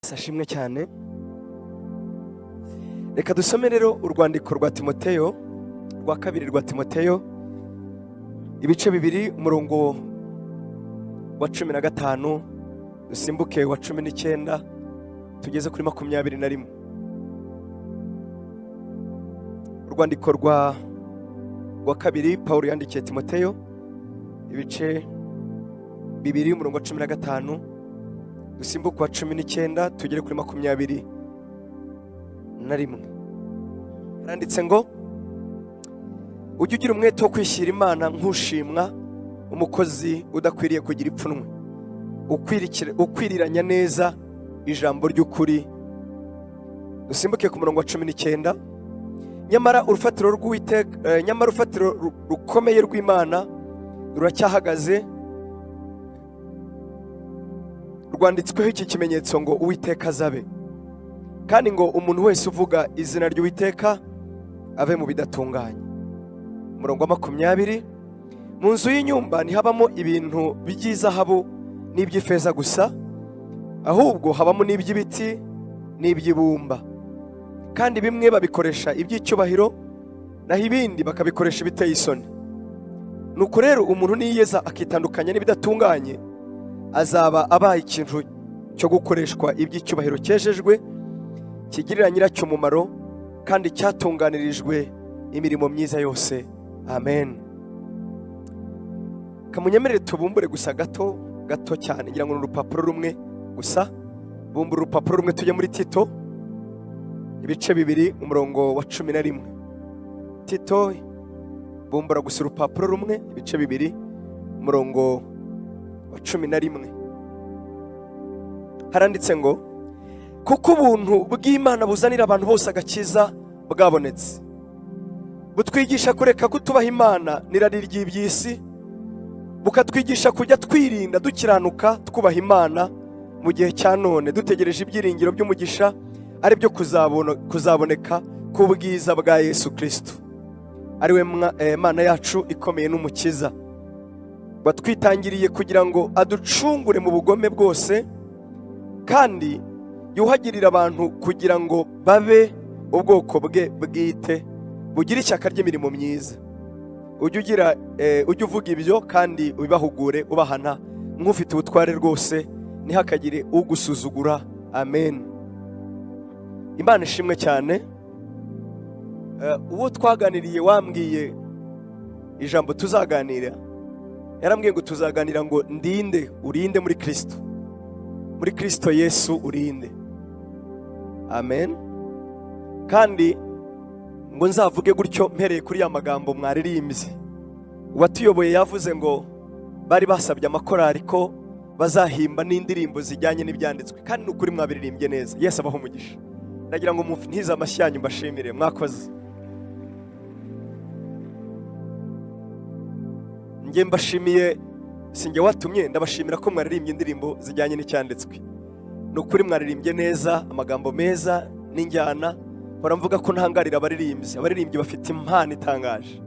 Sashimwe cyane. Reka dusome rero urwandiko rwa Timoteyo rwa kabiri rwa Timoteyo ibice bibiri umurongo wa 15 dusimbuke wa 19 tugeze kuri 21. Urwandiko rwa kabiri Paulo yandikiye Timoteyo ibice bibiri umurongo wa 15 dusimbuke wa 19 tugere kuri 21. Haranditse ngo ujye ugira umwete wo kwishyira Imana nk'ushimwa, umukozi udakwiriye kugira ipfunwe, ukwiriranya neza ijambo ry'ukuri. Dusimbuke ku murongo wa 19. Nyamara urufatiro rukomeye rw'Imana ruracyahagaze, rwanditsweho iki kimenyetso ngo Uwiteka azabe, kandi ngo umuntu wese uvuga izina ry'Uwiteka ave mu bidatunganye. Umurongo wa 20. Mu nzu y'inyumba ntihabamo ibintu by'izahabu n'iby'ifeza gusa, ahubwo habamo n'iby'ibiti n'iby'ibumba, kandi bimwe babikoresha iby'icyubahiro naho ibindi bakabikoresha ibiteye isoni. Nuko rero umuntu niyeza akitandukanya n'ibidatunganye, azaba abaye ikintu cyo gukoreshwa iby'icyubahiro cyejejwe, kigirira nyiracyo umumaro kandi cyatunganirijwe imirimo myiza yose. Amen. Kamunyemerere tubumbure gusa gato cyane, ngira ngo n'urupapuro rumwe gusa. Bumbura urupapuro rumwe tujye muri Tito ibice bibiri umurongo wa 11. Tito, bumbura gusa urupapuro rumwe ibice bibiri umurongo wa 11. Haranditse ngo kuko ubuntu bw'Imana buzanira abantu bose agakiza bwabonetse, butwigisha kureka kutubaha Imana n'irari ry'iby'isi, bukatwigisha kujya twirinda dukiranuka twubaha Imana mu gihe cya none, dutegereje ibyiringiro by'umugisha ari byo kuzaboneka ku bwiza bwa Yesu Kirisito, ari we Mana yacu ikomeye n'umukiza, batwitangiriye kugira ngo aducungure mu bugome bwose, kandi yuhagirira abantu kugira ngo babe ubwoko bwe bwite bugira ishyaka ry'imirimo myiza. Ujye uvuga ibyo kandi ubibahugure ubahana nk'ufite ubutware rwose, ntihakagire ugusuzugura. Amen. Imana ishimwe cyane. Uwo twaganiriye wambwiye ijambo tuzaganira, yarambwiye ngo tuzaganira ngo urinde muri Kristo, muri Kristo Yesu urinde. Amen. Kandi ngo nzavuge gutyo mpereye kuri ya magambo mwaririmbye. Uwatuyoboye yavuze ngo bari basabye amakorari ko bazahimba n'indirimbo zijyanye n'ibyanditswe, kandi n'ukuri mwabiririmbye neza. Yesu abaho umugisha. Nagira ngo ntiza amashyanyu mbashimire, mwakoze. Nge mbashimiye, singe watumye, ndabashimira ko mwaririmbye indirimbo zijyanye n'icyanditswe. N'ukuri mwaririmbye neza, amagambo meza n'injyana. Baramvuga ko ntangarira abaririmbyi bafite impano itangaje.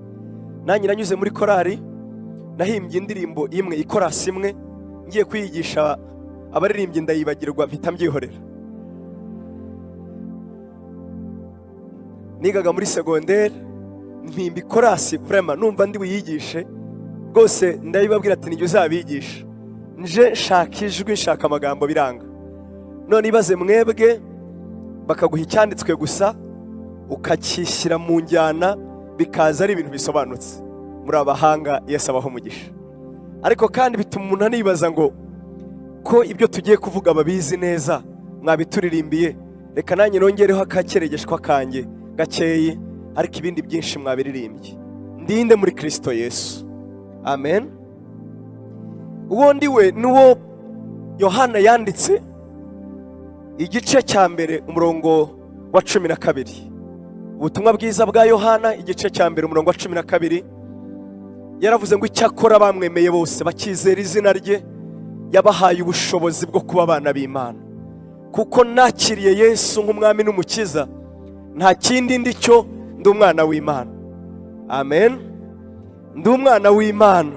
Nanjye nanyuze muri korari, nahimbye indirimbo imwe, ikorasi imwe, ngiye kwiyigisha abaririmbyi ndayibagirwa mpita mbyihorera. Nigaga muri secondaire, mpimba ikorasi vraiment numva ndi wiyigishe rwose, ndabibabwira ati nijye uzabigisha. Nje nshaka ijwi, nshaka amagambo biranga. None ibaze mwebwe bakaguha icyanditswe gusa ukakishyira mu njyana bikaza ari ibintu bisobanutse. Muri abahanga, Yesu abaho umugisha. Ariko kandi bituma umuntu anibaza ngo ko ibyo tugiye kuvuga babizi neza, mwabituririmbiye, reka nanjye nongereho akakeregeshwa kanjye gakeye, ariko ibindi byinshi mwabiririmbye. Ndinde muri Kristo Yesu. Amen. Uwo ndiwe nuwo Yohana yanditse igice cya mbere umurongo wa 12. Ubutumwa bwiza bwa Yohana igice cya mbere umurongo wa 12. Yaravuze ngo icyakora bamwemeye bose bakizera izina rye, yabahaye ubushobozi bwo kuba abana b'Imana. Kuko nakiriye Yesu nk'umwami n'umukiza, nta kindi ndicyo, ndi umwana w'Imana. Amen. Ndi umwana w'Imana.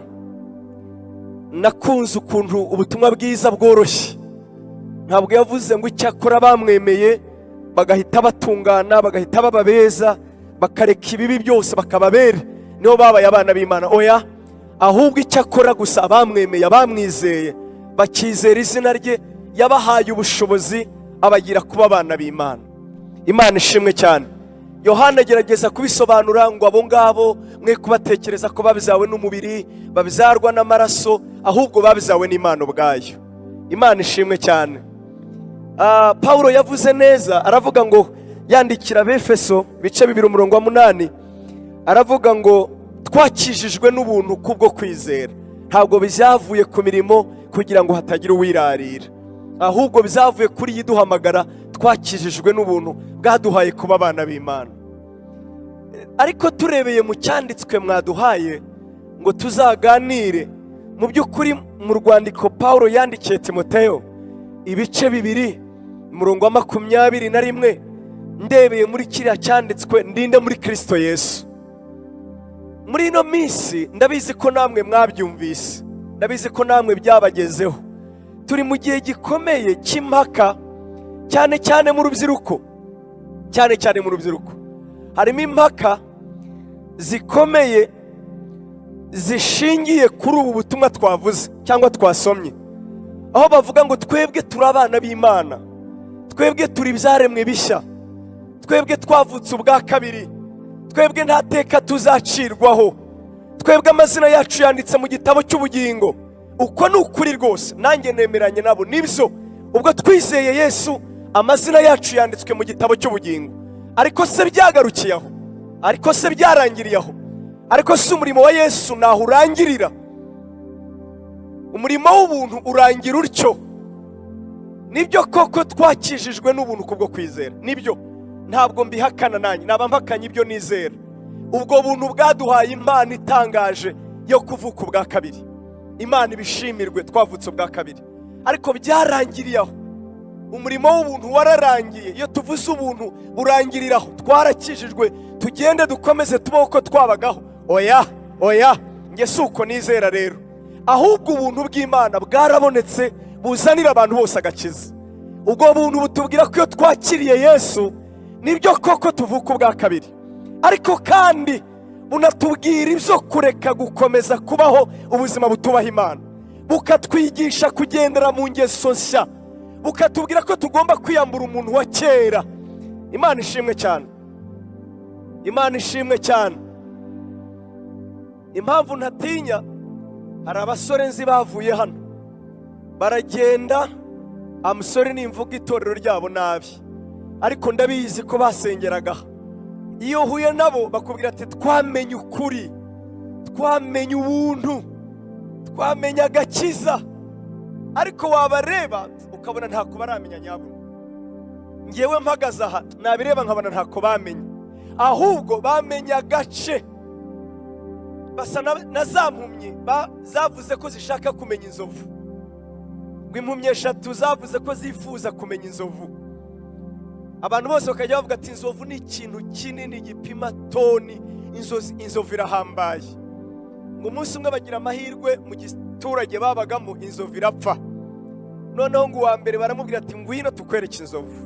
Nakunze ukuntu ubutumwa bwiza bworoshye, ntabwo yavuze ngo icyakora bamwemeye bagahita batungana, bagahita baba beza, bakareka ibibi byose bakababera niho babaye abana b'Imana. Oya, ahubwo icyakora gusa abamwemeye, abamwizeye, bakizera izina rye, yabahaye ubushobozi abagira kuba abana b'Imana. Imana ishimwe cyane. Yohana agerageza kubisobanura ngo abo ngabo mwe kubatekereza ko babizawe n'umubiri, babizarwa n'amaraso, ahubwo babizawe n'Imana ubwayo. Imana ishimwe cyane. Paulo yavuze neza, aravuga ngo yandikira Abefeso bice 2:8, aravuga ngo twakijijwe n'ubuntu kubwo kwizera, ntabwo bizavuye ku mirimo kugira ngo hatagira uwirarira, ahubwo bizavuye kuri yiduhamagara. Twakijijwe n'ubuntu bwaduhaye kuba abana b'Imana. Ariko turebeye mu cyanditswe mwaduhaye ngo tuzaganire, mu by'ukuri mu rwandiko Paulo yandikiye Timoteyo ibice 2:21, ndebeye muri kiriya cyanditswe ndinde muri Kristo Yesu. Muri ino minsi ndabizi ko namwe mwabyumvise, ndabizi ko namwe byabagezeho. Turi mu gihe gikomeye cy'impaka, cyane cyane mu rubyiruko, harimo impaka zikomeye zishingiye kuri ubu butumwa twavuze cyangwa twasomye, aho bavuga ngo twebwe turi abana b'Imana, twebwe turi ibyaremwe bishya, twebwe twavutse ubwa kabiri, twebwe nta teka tuzacirwaho, twebwe amazina yacu yanditse mu gitabo cy'ubugingo. Uko ni ukuri rwose, nanjye nemeranye nabo, nibyo. Ubwo twizeye Yesu, amazina yacu yanditswe mu gitabo cy'ubugingo. Ariko se byagarukiye aho? Ariko se byarangiriye aho? Ariko se umurimo wa Yesu naho urangirira? Umurimo w'ubuntu urangira utyo. Nibyo koko twakijijwe n'ubuntu kubwo kwizera, nibyo, ntabwo mbihakana, nanjye naba mpakanye ibyo nizera. Ubwo buntu bwaduhaye impano itangaje yo kuvuka ubwa kabiri. Imana ibishimirwe, twavutse ubwa kabiri. Ariko byarangiriye aho. Umurimo w'ubuntu wararangiye. Iyo tuvuze ubuntu burangiriraho, twarakijijwe, tugende dukomeze tubaho uko twabagaho. Oya, nge suko nizera rero. Ahubwo ubuntu bw'Imana bwarabonetse buzanira abantu bose agakiza. Ubwo buntu butubwira ko iyo twakiriye Yesu nibyo koko tuvuka ubwa kabiri, ariko kandi bunatubwira ibyo kureka gukomeza kubaho ubuzima butubaha Imana, bukatwigisha kugendera mu ngeso nshya, bukatubwira ko tugomba kwiyambura umuntu wa kera. Imana ishimwe cyane. Imana ishimwe cyane. Impamvu ntatinya, hari abasore nzi bavuye hano baragenda, amusore nimvuga itorero ryabo nabi, ariko ndabizi ko basengeraga. Iyo uhuye nabo bakubwira ati twamenye ukuri, twamenye ubuntu, twamenye agakiza, ariko wabareba ukabona ntako baramenya nyabo. Ngewe mpagaze aha nabireba nkabona ntako bamenye, ahubwo bamenye agace. Basa na za mpumyi zavuze ko zishaka kumenya inzovu, ngo impumyi eshatu zavuze ko zifuza kumenya inzovu. Abantu bose bakajya bavuga ati inzovu ni ikintu kinini gipima toni, inzovu irahambaye. Ngo umunsi umwe bagira amahirwe mu giturage babagamo, inzovu irapfa. Noneho ngo uwa mbere baramubwira ati ngwino tukwereke inzovu.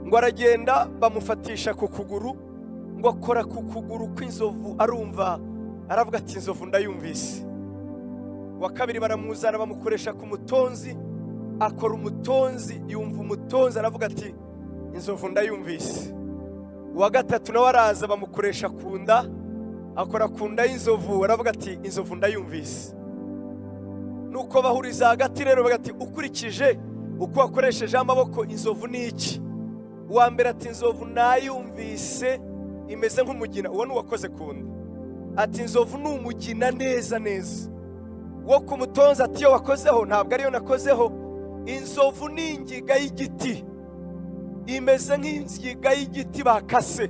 Ngo aragenda bamufatisha ku kuguru, ngo akora ku kuguru kw'inzovu, arumva, aravuga ati inzovu ndayumvise. Wa kabiri baramuzana bamukoresha ku mutonzi, akora umutonzi, yumva umutonzi, aravuga ati inzovu ndayumvise. Wa gatatu nawe araza bamukoresha ku nda, akora ku nda y'inzovu, aravuga ati inzovu ndayumvise. Nuko bahuriza hagati rero bagati ukurikije uko wakoresheje amaboko inzovu ni iki? Uwa mbere ati inzovu nayumvise imeze nk'umugina, uwo nuwakoze ku nda. Ati inzovu ni umugina neza neza. Wo ku mutonzi ati iyo wakozeho ntabwo ariyo nakozeho, inzovu ni ingiga y'igiti, imeze nk'ingiga y'igiti bakase.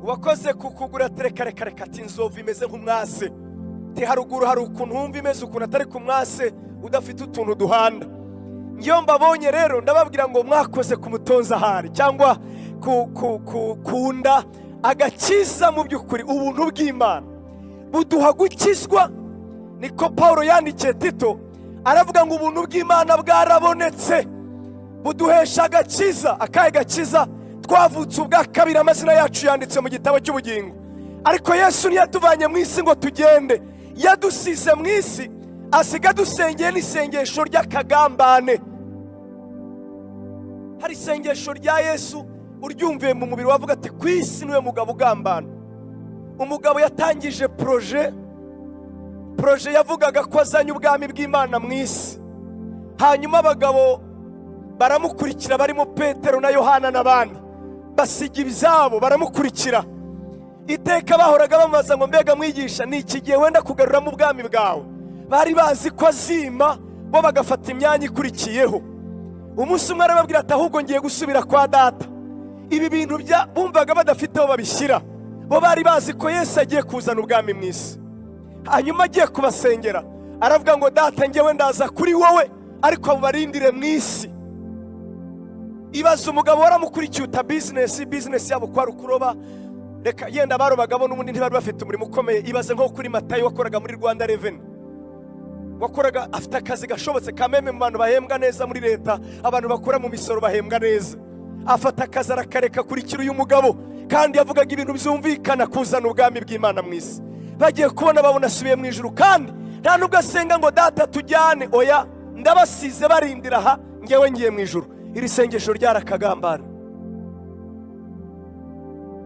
Uwakoze ku kugura reka ati inzovu imeze nk'umwase. Ti haruguru hari ukuntu humva imeze ukuntu atari ku mwase udafite utuntu duhanda. Ngiyo mbabonye rero ndababwira ngo mwakoze ku mutonzi ahari cyangwa kunda. Agakiza mu by'ukuri ubuntu bw'Imana buduha gukizwa. Niko Paulo yandikiye Tito, aravuga ngo ubuntu bw'Imana bwarabonetse buduhesha agakiza. Akahe gakiza? Twavutse ubwa kabiri, amazina yacu yanditse mu gitabo cy'ubugingo. Ariko Yesu ntiyatuvanye mu isi ngo tugende, yadusize mu isi, asiga dusengeye n'isengesho ry'akagambane. Hari isengesho rya Yesu uryumviye mu mubiri wavuga ati ku isi niwe mugabo ugambana. Umugabo yatangije proje yavugaga ko azanye ubwami bw'Imana mu isi. Hanyuma abagabo baramukurikira, barimo Petero na Yohana n'abandi, basiga ibyabo baramukurikira. Iteka bahoraga bamubaza ngo mbega mwigisha, ni iki gihe wenda kugarura mu bwami bwawe? Bari bazi ko azima, bo bagafata imyanya ikurikiyeho. Umunsi umwe arababwira ati ahubwo ngiye gusubira kwa data. Ibi bintu bumvaga badafite aho babishyira, bo bari bazi ko Yesu agiye kuzana ubwami mu isi. Hanyuma agiye kubasengera aravuga ngo data, njyewe ndaza kuri wowe, ariko abo barindire mu isi. Ibaza umugabo waramukurikiye uta business yabo kwari ukuroba. Reka yenda barobaga bo n'ubundi ntibari bafite umurimo ukomeye. Ibaze nko kuri Matayo wakoraga muri Rwanda Revenue, wakoraga afite akazi gashobotse kameme mu bantu bahembwa neza muri leta, abantu bakora mu misoro bahembwa neza. Afata akazi arakareka kurikira uyu mugabo, kandi yavugaga ibintu byumvikana kuzana ubwami bw'Imana mu isi. Bagiye kubona babona asubiye mu ijuru, kandi nta nubwo asenga ngo data tujyane, oya, ndabasize barindira aha, ngewe ngiye mu ijuru. Iri sengesho ryarakagambana.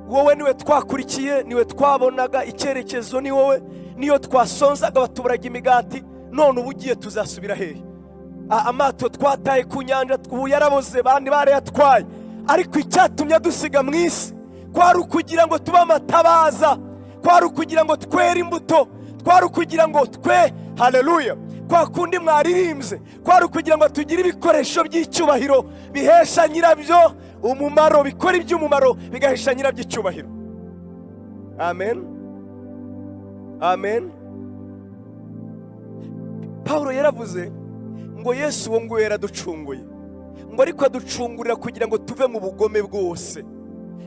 Wowe niwe twakurikiye, niwe twabonaga icyerekezo, ni wowe, niyo twasonzaga batuburaga imigati. None ubu ugiye tuzasubira hehe? Amato twataye ku nyanja ubu yaraboze, bandi barayatwaye. Ariko icyatumye dusiga mu isi kwari ukugira ngo tube amatabaza, kwari ukugira ngo twere imbuto, kwari ukugira ngo haleluya, kwa kundi mwaririmbye, kwari ukugira ngo tugire ibikoresho by'icyubahiro bihesha nyirabyo umumaro, bikora iby'umumaro bigahesha nyirabyo icyubahiro. Amen, amen. Paulo yaravuze ngo Yesu wo ngo yaraducunguye, ngo ariko aducungurira kugira ngo tuve mu bugome bwose.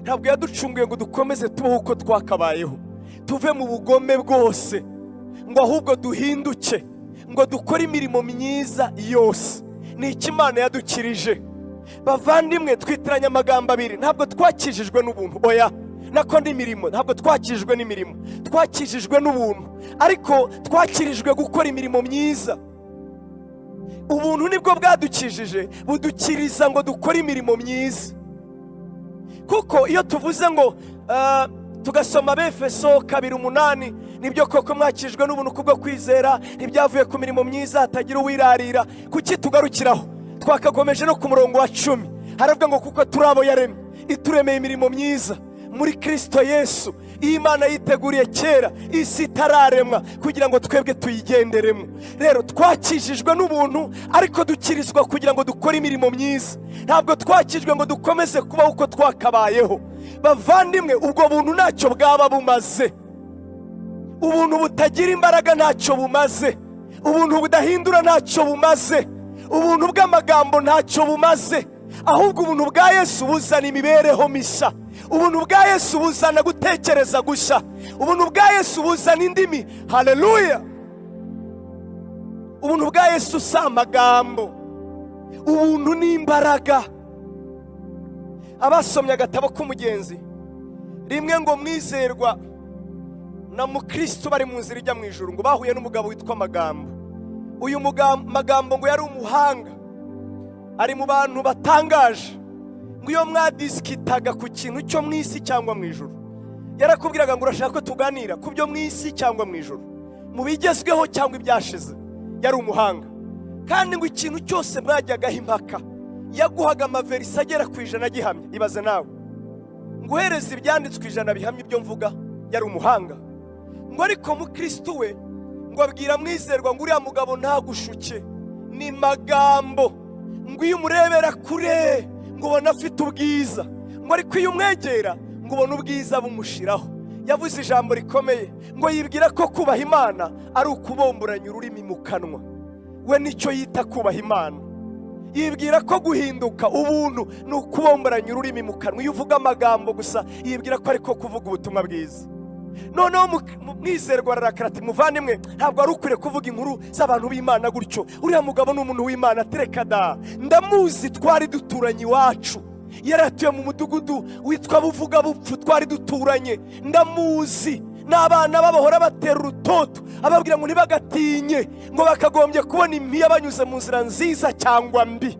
Ntabwo yaducunguye ngo dukomeze tubeho uko twakabayeho, tuve mu bugome bwose, ngo ahubwo duhinduke, ngo dukore imirimo myiza yose. Ni iki Imana yadukirije. Bavandimwe, twitiranya amagambo abiri. Ntabwo twakijijwe n'ubuntu, oya, nako n'imirimo. Ntabwo twakijijwe n'imirimo, twakijijwe n'ubuntu, ariko twakirijwe gukora imirimo myiza. Ubuntu nibwo bwadukijije, budukiriza ngo dukore imirimo myiza. Kuko iyo tuvuze ngo tugasoma Befeso 2:8, nibyo koko mwakijwe n'ubuntu kubwo kwizera, ntibyavuye ku mirimo myiza, hatagira uwirarira. Kuki tugarukiraho? Twakagomeje no ku murongo wa 10 haravuga ngo kuko turabo yaremye, ituremeye imirimo myiza muri Kristo Yesu, Imana yiteguriye kera isi itararemwa kugira ngo twebwe tuyigenderemo. Rero twakijijwe n'ubuntu, ariko dukirizwa kugira ngo dukore imirimo myiza. Ntabwo twakijwe ngo dukomeze kuba uko twakabayeho. Bavandimwe, ubwo buntu ntacyo bwaba bumaze. Ubuntu butagira imbaraga ntacyo bumaze. Ubuntu budahindura ntacyo bumaze. Ubuntu bw'amagambo ntacyo bumaze. Ahubwo ubuntu bwa Yesu buzana imibereho mishya. Ubuntu bwa Yesu buzana gutekereza gushya. Ubuntu bwa Yesu buzana indimi. Haleluya. Ubuntu bwa Yesu si amagambo, ubuntu ni imbaraga. Abasomye agatabo k'umugenzi rimwe, ngo mwizerwa na mukristo bari mu nzira ijya mu ijuru, ngo bahuye n'umugabo witwa Magambo. Uyu Magambo ngo yari umuhanga, ari mu bantu batangaje. Ngo iyo mwadiskitaga ku kintu cyo mu isi cyangwa mu ijuru, yarakubwiraga ngo urashaka ko tuganira ku byo mu isi cyangwa mu ijuru, mu bigezweho cyangwa ibyashize. Yari umuhanga. Kandi ngo ikintu cyose mwajyagaho impaka, yaguhaga amaverisi agera ku 100 gihamya. Ibaze nawe, ngo uhereze ibyanditswe 100 bihamya ibyo mvuga. Yari umuhanga. Ngo ariko mu Kristo we, ngo abwira mwizerwa ngo uriya mugabo ntagushuke, ni Magambo. Ngo iyo umurebera kure ngo ubona afite ubwiza, ngo ariko iyo umwegera ngo ubona ubwiza bumushiraho. Yavuze ijambo rikomeye, ngo yibwira ko kubaha Imana ari ukubomboranya ururimi mu kanwa. We nicyo yita kubaha Imana. Yibwira ko guhinduka ubuntu ni ukubomboranya ururimi mu kanwa. Iyo uvuga amagambo gusa, yibwira ko ariko kuvuga ubutumwa bwiza. noneho mwizerwa ararakara ati muvandimwe ntabwo ari ukwiye kuvuga inkuru z'abantu b'Imana gutyo, uriya mugabo ni umuntu w'Imana, tereka da, ndamuzi, twari duturanye iwacu, yaratuye mu mudugudu witwa Buvuga Bupfu, twari duturanye, ndamuzi, n'abana babahora batera urutoto ababwira ngo ntibagatinye, ngo bakagombye kubona impiya banyuze mu nzira nziza cyangwa mbi,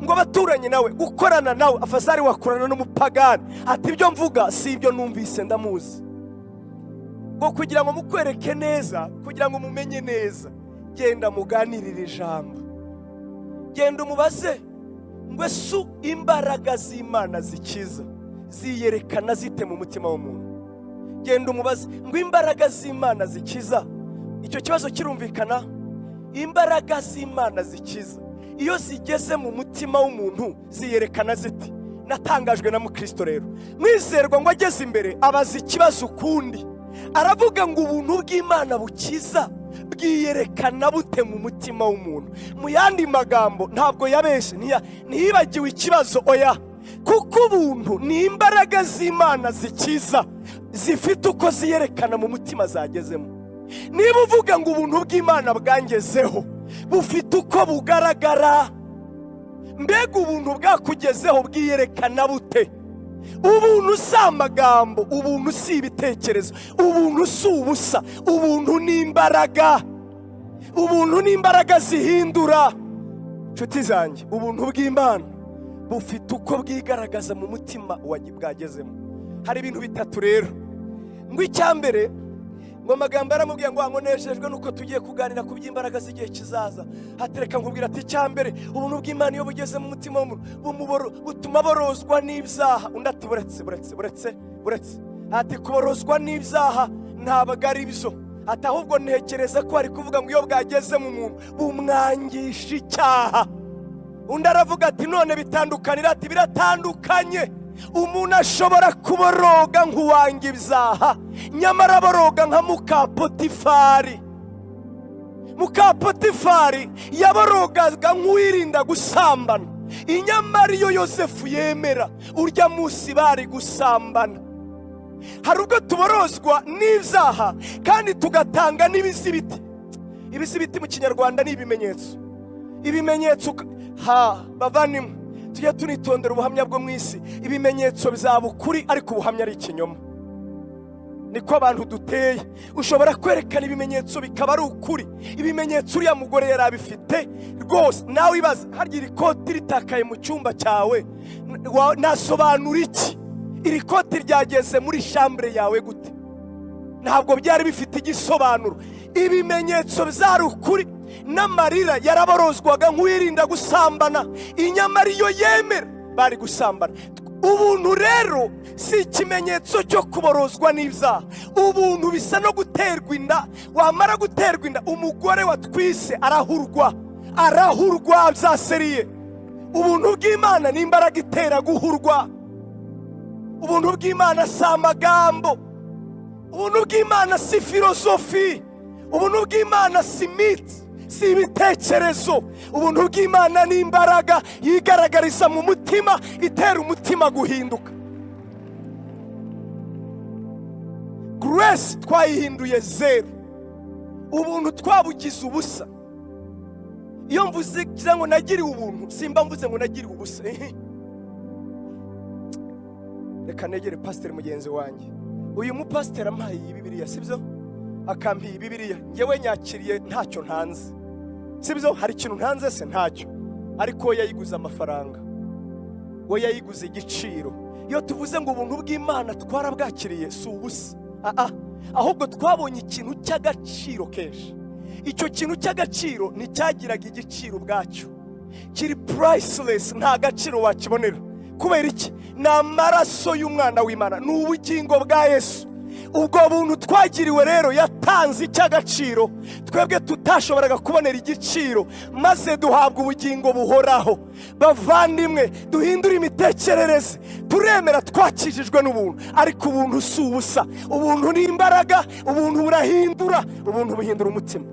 ngo baturanye nawe, gukorana nawe afazari wakorana n'umupagani. Ati ibyo mvuga si ibyo numvise, ndamuzi. Ngo kugira ngo mukwereke neza, kugira ngo mumenye neza, genda muganirire ijambo, genda umubaze ngo su imbaraga z'Imana zikiza ziyerekana zite mu mutima w'umuntu. Genda umubaze ngo imbaraga z'Imana zikiza, icyo kibazo kirumvikana. Imbaraga z'Imana zikiza iyo zigeze mu mutima w'umuntu ziyerekana ziti. Natangajwe na Kristo rero, mwizerwa ngo ageze imbere abaza ikibazo ukundi, aravuga ngo ubuntu bw'Imana bukiza bwiyerekana bute mu mutima w'umuntu. Mu yandi magambo ntabwo yabeshe, ntiyibagiwe ikibazo, oya, kuko ubuntu ni imbaraga z'Imana zikiza zifite uko ziyerekana mu mutima zagezemo. Niba uvuga ngo ubuntu bw'Imana bwangezeho bufite uko bugaragara, mbega ubuntu bwakugezeho bwiyerekana bute? Ubuntu si amagambo, ubuntu si ibitekerezo, ubuntu si ubusa, ubuntu ni imbaraga, ubuntu ni imbaraga zihindura. Nshuti zanjye, ubuntu bw'Imana bufite uko bwigaragaza mu mutima bwagezemo. Hari ibintu bitatu rero, ngo icyambere ngo amagambo aramubwiye ngo nejejwe nuko tugiye kuganira ku by'imbaraga z'igihe kizaza. Hatereka nkubwira ati icyambere ubuntu bw'Imana iyo bugeze mu mutima w'umuntu butuma borozwa n'ibyaha. Undi ati buretse, ati kuborozwa n'ibyaha ntabwo ari byo, ati ahubwo ntekereza ko ari kuvuga ngo iyo bwageze mu muntu bumwangisha icyaha. Undi aravuga ati none bitandukanira, ati biratandukanye. Umuntu ashobora kuboroga nk'uwanga ibyaha, nyamara aboroga nka Mukapotifari. Mukapotifari yaborogaga nk'uwirinda gusambana, inyamara iyo Yosefu yemera urya munsi bari gusambana. Hari ubwo tuborozwa n'ibyaha kandi tugatanga n'ibizibiti. Ibizibiti mu Kinyarwanda ni ibimenyetso. Ibimenyetso bavandimwe, tujye tunitondera ubuhamya bwo mu isi. Ibimenyetso bizaba ukuri ariko ubuhamya ari ikinyoma. Niko abantu duteye, ushobora kwerekana ibimenyetso bikaba ari ukuri. Ibimenyetso uriya mugore yari abifite rwose, nawe ibaze harya iri koti ritakaye mu cyumba cyawe nasobanura iki? Iri koti ryageze muri chambre yawe gute? Ntabwo byari bifite igisobanuro. Ibimenyetso byari ukuri, n'amarira yaraborozwaga nk'uwirinda gusambana, inyamara iyo yemera bari gusambana. Ubuntu rero si ikimenyetso cyo kuborozwa n'ibyaha. Ubuntu bisa no guterwa inda. Wamara guterwa inda, umugore watwise arahurwa byaseriye. Ubuntu bw'Imana ni imbaraga itera guhurwa. Ubuntu bw'Imana si amagambo, ubuntu bw'Imana si filosofi, ubuntu bw'Imana si miti, si ibitekerezo. Ubuntu bw'Imana ni imbaraga yigaragariza mu mutima, itera umutima guhinduka. Grace twayihinduye zero, ubuntu twabugize ubusa. Iyo mvuze ngo nagiriwe ubuntu, simba mvuze ngo nagiriwe ubusa. Reka negere pastor mugenzi wanjye. Uyu mupasiteri ampaye iyi Bibiliya, sibyo? Akampiye iyi Bibiliya, ngewe nyakiriye ntacyo ntanze, sibyo? Hari ikintu ntanze se? Ntacyo. Ariko yayiguze amafaranga, we yayiguze igiciro. Iyo tuvuze ngo ubuntu bw'Imana twarabwakiriye si ubusa, ahubwo twabonye ikintu cy'agaciro kenshi. Icyo kintu cy'agaciro nticyagiraga igiciro ubwacyo, kiri priceless, nta gaciro wakibonera. Kubera iki? Ni amaraso y'umwana w'Imana, ni ubugingo bwa Yesu. Ubwo buntu twagiriwe rero yatanze icy'agaciro twebwe tutashoboraga kubonera igiciro, maze duhabwa ubugingo buhoraho. Bavandimwe, duhindura imitekerereze, turemera twakijijwe n'ubuntu, ariko ubuntu si ubusa. Ubuntu ni imbaraga, ubuntu burahindura, ubuntu buhindura umutima.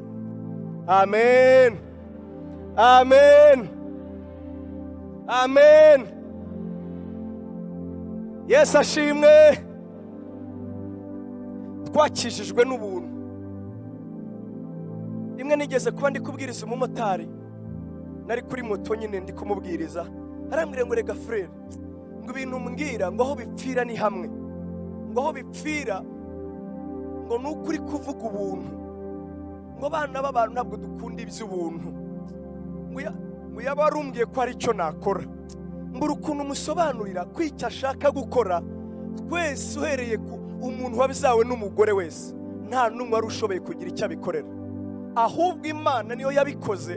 Amen, amen, amen. Yesu ashimwe. twakijijwe n'ubuntu. Rimwe nigeze kuba ndi kubwiriza umumotari, nari kuri moto nyine ndi kumubwiriza, arambwira ngo rega frere, ngo ibintu mbwira ngo aho bipfira ni hamwe, ngo aho bipfira ngo nukuri kuvuga ubuntu, ngo abana b'abantu ntabwo dukunda iby'ubuntu, ngo yaba arumbwiye ko ari cyo nakora, mbura ukuntu musobanurira ko icyo ashaka gukora. Twese uhereye ku umuntu wabizawe n'umugore wese, nta n'umwe wari ushoboye kugira icyo abikorera, ahubwo Imana niyo yabikoze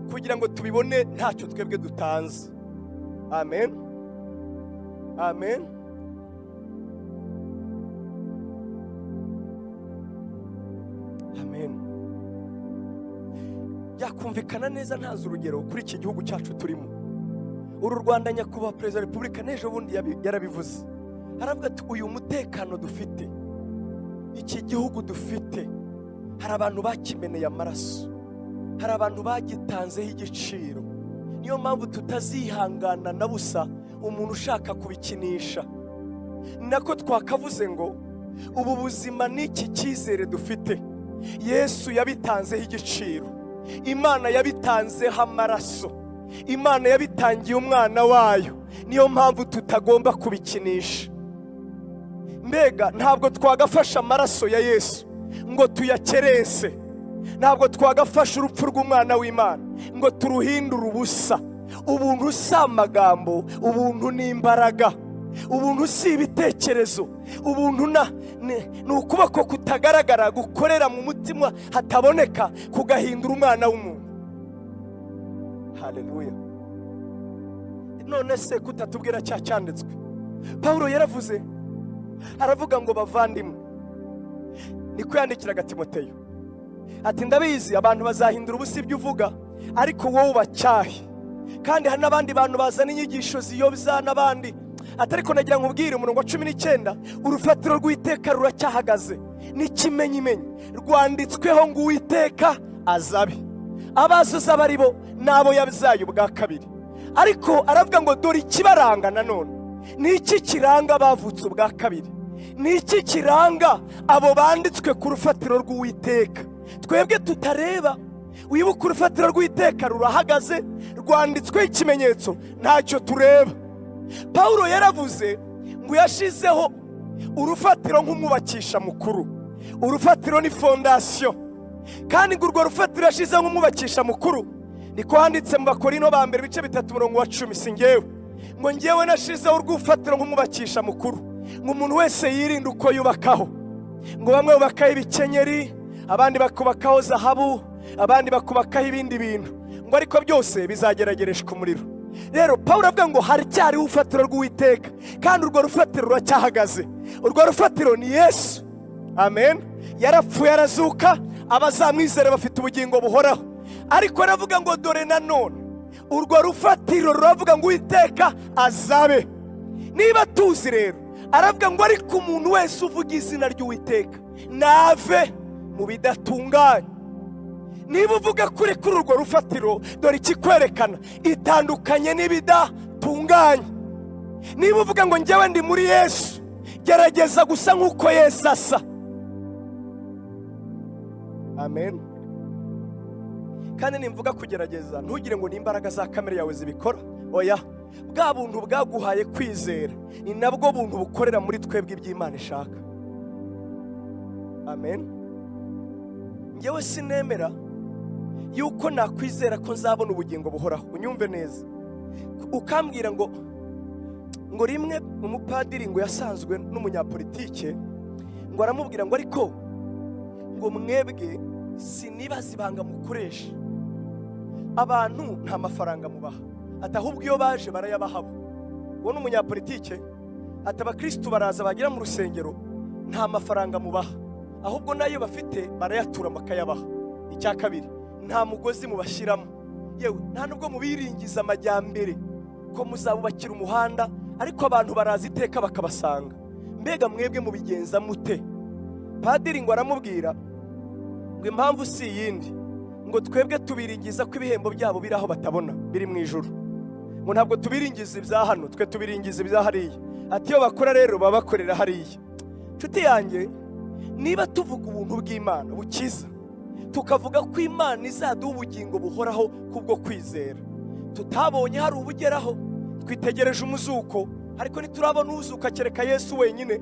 kugira ngo tubibone ntacyo twebwe dutanze. Amen, amen. Amen. Yakumvikana neza ntazi urugero kuri iki gihugu cyacu turimo. Uru Rwanda nyakubahwa Perezida wa Repubulika n'ejo bundi yarabivuze, aravuga ati uyu mutekano dufite, iki gihugu dufite, hari abantu bakimeneye amaraso, hari abantu bagitanzeho igiciro. Niyo mpamvu tutazihangana na busa umuntu ushaka kubikinisha. Nako twakavuze ngo ubu buzima n'iki cyizere dufite, Yesu yabitanzeho igiciro, Imana yabitanzeho amaraso, Imana yabitangiye umwana wayo. Niyo mpamvu tutagomba kubikinisha. Mbega ntabwo twagafasha amaraso ya Yesu ngo tuyakerese, ntabwo twagafasha urupfu rw'umwana w'Imana ngo turuhindure ubusa. Ubuntu si amagambo, ubuntu ni imbaraga, ubuntu si ibitekerezo, ubuntu ni ukuboko kutagaragara gukorera mu mutima hataboneka kugahindura umwana w'umuntu. Haleluya. None se kutatubwira cya cyanditswe? Paulo yaravuze, aravuga ngo bavandimwe, niko yandikiraga Timoteyo, ati ndabizi abantu bazahindura ubusa ibyo uvuga, ariko wowe ubacyahe. Kandi hari n'abandi bantu bazana inyigisho ziyobya n'abandi. Atariko nagira nkubwire umurongo wa 19, urufatiro rw'Uwiteka ruracyahagaze, n'ikimenyimenyi rwanditsweho ngo Uwiteka azabe. Abazuza baribo nabo yabyaye ubwa kabiri. Ariko aravuga ngo dore ikibaranga nanone. Ni iki kiranga bavutse ubwa kabiri? Ni iki kiranga abo banditswe ku rufatiro rw'Uwiteka? Twebwe tutareba. Wibuka urufatiro rw'Uwiteka rurahagaze, rwanditsweho ikimenyetso, ntacyo tureba. Paulo yaravuze ngo yashizeho urufatiro nk'umwubakisha mukuru. Urufatiro ni fondasiyo, kandi ngo urwo rufatiro yashizeho nk'umwubakisha mukuru niko handitse mu Bakorino ba mbere ibice 3:10. Singewe ngo ngewe nashizeho urufatiro nk'umwubakisha mukuru, ngo umuntu wese yirinde uko yubakaho. Ngo bamwe bubakaho ibikenyeri, abandi bakubakaho zahabu, abandi bakubakaho ibindi bintu, ngo ariko byose bizageragereshwa umuriro. Rero Paulo avuga ngo haracyari urufatiro rw'Uwiteka, kandi urwo rufatiro ruracyahagaze. Urwo rufatiro ni Yesu. Amen. Yarapfuye arazuka, abazamwizera bafite ubugingo buhoraho. Ariko aravuga ngo dore nanone urwo rufatiro ruravuga ngo Uwiteka azabe. Niba tuzi rero, aravuga ngo ariko umuntu wese uvuga izina ry'Uwiteka nave mu bidatunganye. Niba uvuga kuri urwo rufatiro, dore ikikwerekana itandukanye n'ibidatunganye. Niba uvuga ngo njyewe ndi muri Yesu, gerageza gusa nkuko Yesu asa. Amen. Kandi nimvuga kugerageza, ntugire ngo ni imbaraga za kamere yawe zibikora. Oya, bwa buntu bwaguhaye kwizera ni nabwo buntu bukorera muri twebwe iby'Imana ishaka. Amen. Njyewe sinemera yuko nakwizera ko nzabona ubugingo buhoraho. Unyumve neza. Ukambwira ngo rimwe umupadiri ngo yasanzwe n'umunyapolitike, ngo aramubwira ngo ariko ngo mwebwe sinibaza ibanga mukoresha, abantu nta mafaranga mubaha, ati ahubwo iyo baje barayabaha. Uwo n'umunyapolitike ati abakristo baraza bagira mu rusengero nta mafaranga mubaha, ahubwo nayo bafite barayatura bakayabaha. Icya kabiri, nta mugozi mubashyiramo, yewe nta nubwo mubiringiza amajyambere ko muzabubakira umuhanda, ariko abantu baraza iteka bakabasanga. Mbega mwebwe mubigenza mute? Padiri ngo aramubwira ngo impamvu si yindi, ngo twebwe tubiringiza ko ibihembo byabo biri aho batabona, biri mu ijuru. Ngo ntabwo tubiringiza ibya hano, twe tubiringiza ibya hariya. Ati iyo bakora rero babakorera hariya. Nshuti yanjye, niba tuvuga ubuntu bw'Imana bukiza, tukavuga ko Imana izaduha ubugingo buhoraho kubwo kwizera, tutabonye hari ubugeraho, twitegereje umuzuko, ariko ntiturabona uzuka kereka Yesu wenyine,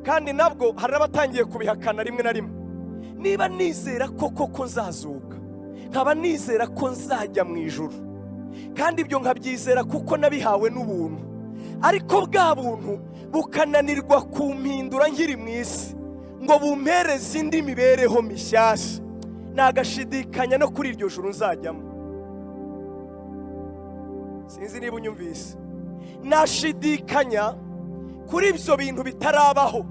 kandi nabwo hari abatangiye kubihakana rimwe na rimwe. Niba nizera koko nzazuka, nkaba nizera ko nzajya mu ijuru, kandi ibyo nkabyizera kuko nabihawe n'ubuntu, ariko bwa buntu bukananirwa kumpindura nkiri mu isi ngo bumpereze indi mibereho mishyashya, nagashidikanya no kuri iryo juru nzajyamo. Sinzi niba unyumvise. Nashidikanya kuri ibyo bintu bitarabaho.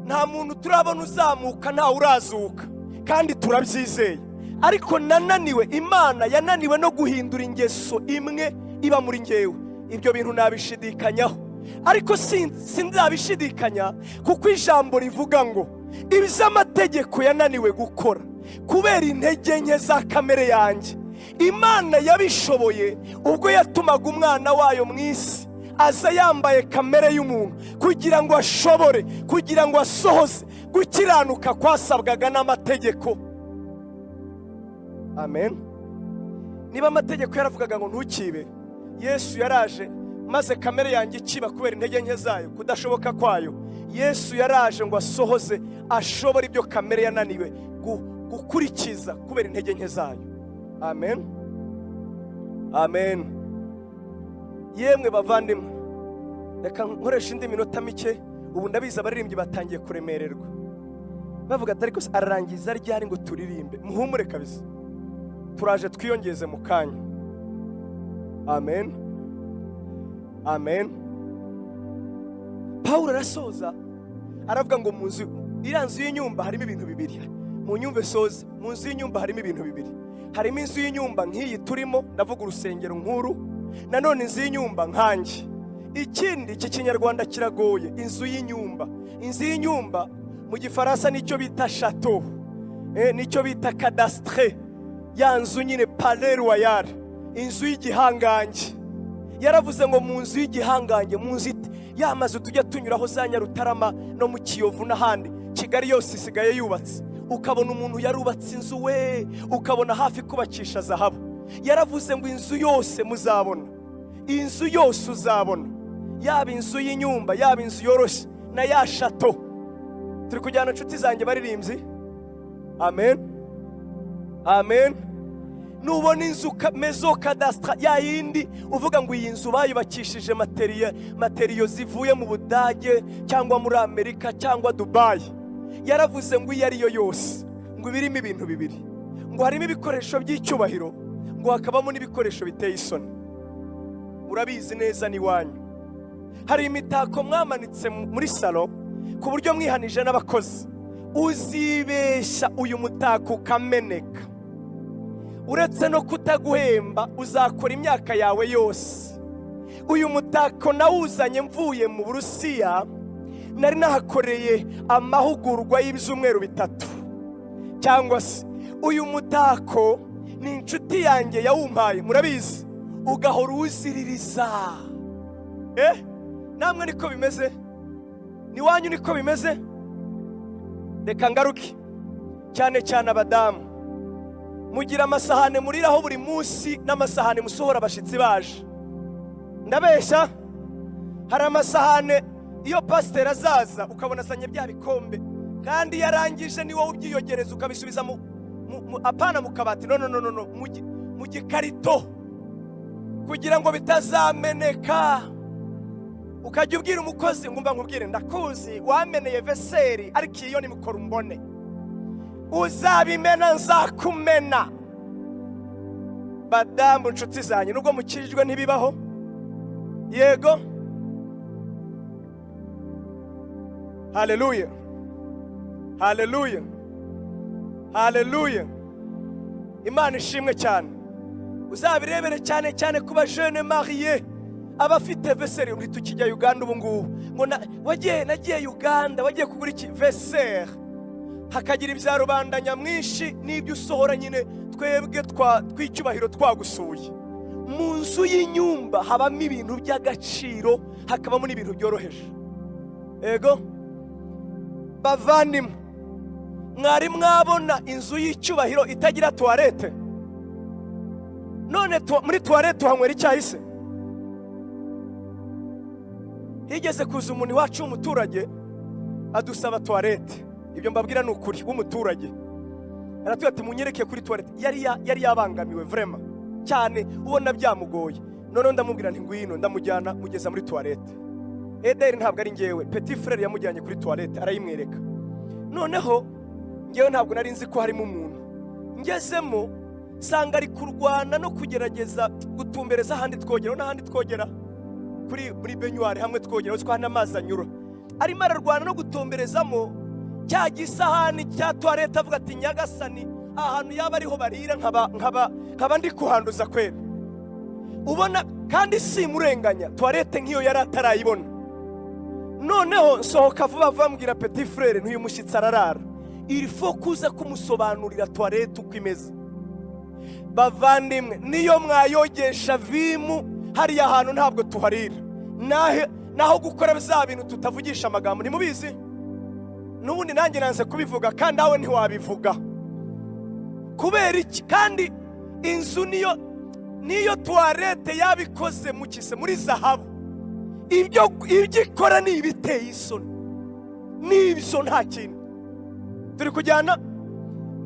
Nta muntu turabona uzamuka, nta urazuka, kandi turabyizeye. Ariko nananiwe, Imana yananiwe no guhindura ingeso imwe iba muri ngewe. Ibyo bintu nabishidikanyaho, ariko sinzabishidikanya kuko ijambo rivuga ngo ibiz'amategeko yananiwe gukora kubera intege nke za kamere yanjye, Imana yabishoboye ubwo yatumaga umwana wayo mu isi aza yambaye kamere y'umuntu kugira ngo ashobore, kugira ngo asohoze gukiranuka kwasabwaga n'amategeko. Amen. Niba amategeko yaravugaga ngo ntukibe, Yesu yaraje maze kamere yanjye ikiba kubera intege nke zayo, kudashoboka kwayo. Yesu yaraje ngo asohoze, ashobora ibyo kamere yananiwe gukurikiza kubera intege nke zayo. Amen. Amen. Yemwe bavandimwe, reka nkoresha indi minota mike. Ubu ndabizi abaririmbyi batangiye kuremererwa, bavuga ati ariko ararangiza ryari ngo turirimbe. Muhumure kabisa, turaje twiyongeze mu kanya. Amen. Amen. Paulo arasoza aravuga ngo mu nzu, iriya nzu y'inyumba harimo ibintu bibiri. Mu nyumve soza, mu nzu y'inyumba harimo ibintu bibiri. Harimo inzu y'inyumba nk'iyi turimo, ndavuga urusengero nkuru, nanone inzu y'inyumba nkanjye. Ikindi cy'ikinyarwanda kiragoye, inzu y'inyumba. Inzu y'inyumba mu gifaransa nicyo bita chateau, nicyo bita cadastre, ya nzu nyine palais royal, inzu y'igihangange. Yaravuze ngo mu nzu y'igihangange, mu nzu yamaze tujya tunyuraho za Nyarutarama no mu Kiyovu n'ahandi, Kigali yose isigaye yubatse. Ukabona umuntu yarubatse inzu we, ukabona hafi kubakisha zahabu. Yaravuze ngo inzu yose muzabona, inzu yose uzabona, yaba inzu y'inyumba, yaba inzu yoroshye, na ya chateau. Turi kujyana inshuti zanjye baririmbyi. Amen. Amen. Nubona inzu mezo cadastre ya yindi uvuga ngo iyi nzu bayubakishije materiyo zivuye mu Budage cyangwa muri Amerika cyangwa Dubai. Yaravuze ngo iyo ariyo yose, ngo birimo ibintu bibiri, ngo harimo ibikoresho by'icyubahiro, ngo hakabamo n'ibikoresho biteye isoni. Urabizi neza ni wanyu. Hari imitako mwamanitse muri salo ku buryo mwihanije n'abakozi, uzibeshya uyu mutako ukameneka, uretse no kutaguhemba uzakora imyaka yawe yose. Uyu mutako nawuzanye mvuye mu Burusiya, nari nahakoreye amahugurwa y'ibyumweru 3 cyangwa se. Uyu mutako ni inshuti yanjye yawumpaye, murabizi, ugahora uziririza. Namwe niko bimeze? Ni wanyu niko bimeze? Reka ngaruke cyane cyane abadamu, mugira amasahane muriraho buri munsi n'amasahane musohora abashitsi baje. Ndabeshya? Hari amasahane iyo pasiteri azaza ukabona azanye bya bikombe, kandi yarangije ni wowe ubyiyogereza ukabisubiza apana mu kabati, no mu gikarito kugira ngo bitazameneka. Ukajya ubwira umukozi ngo mba nkubwire, ndakuzi wameneye veseri ariko iyo ni mukora umbone, uzabimena nzakumena. Badamu inshuti zanjye, nubwo mukijijwe ntibibaho. Yego. Haleluya. Haleluya. Haleluya. Imana ishimwe cyane. Uzabirebere cyane cyane kuba jeune marié, abafite veseri. Uri tukijya Uganda ubu ngubu, ngo nagiye Uganda, wagiye kugura iki veseri, hakagira ibya rubanda nyamwinshi n'ibyo usohora nyine twebwe twicyubahiro twagusuye. Mu nzu y'inyumba habamo ibintu by'agaciro, hakabamo n'ibintu byoroheje. Ego bavandimwe, mwari mwabona inzu y'icyubahiro itagira toilette? None muri toilette hanywera icyahise? Higeze kuza umuntu wacu w'umuturage adusaba toilette. Ibyo mbabwira n'ukuri, w'umuturage aratubwira ati munyereke kuri toilette. Yari yabangamiwe vraiment cyane, ubona byamugoye. None ndamubwira nti ngwino, ndamujyana mugeza muri toilette. NDI ntabwo ari ngewe, petit frère yamujyanye kuri toilette arayimwereka. Noneho ngewe ntabwo nari nzi ko harimo umuntu. Ngezemo sanga ari kurwana no kugerageza gutumbereza ahandi twogera, n'ahandi twogera muri benyuari hamwe twogera twahana amazi anyura. Arimo ararwana no gutomberezamo cya gisahani cya toilette, avuga ati nyagasani ahantu yaba ariho barira nkaba ndi kuhanduza kwera. Ubona kandi si murenganya, toilette nk'iyo yari atarayibona. Noneho nsohoka vuba bambwira petit frère n'uyu mushyitsi ararara, il faut kuza kumusobanurira toilette uko imeze. Bavandimwe, niyo mwayogesha vimu hariya hantu ntabwo tuharira, naho gukora bya bintu tutavugisha amagambo. Nimubizi n'ubundi nanjye nanze kubivuga, kandi nawe ntiwabivuga. Kubera iki? Kandi inzu niyo toilette yabikoze mukise muri zahabu. Ibyo ikora ni ibiteye isoni, n'ibyo nta kintu. Turi kujyana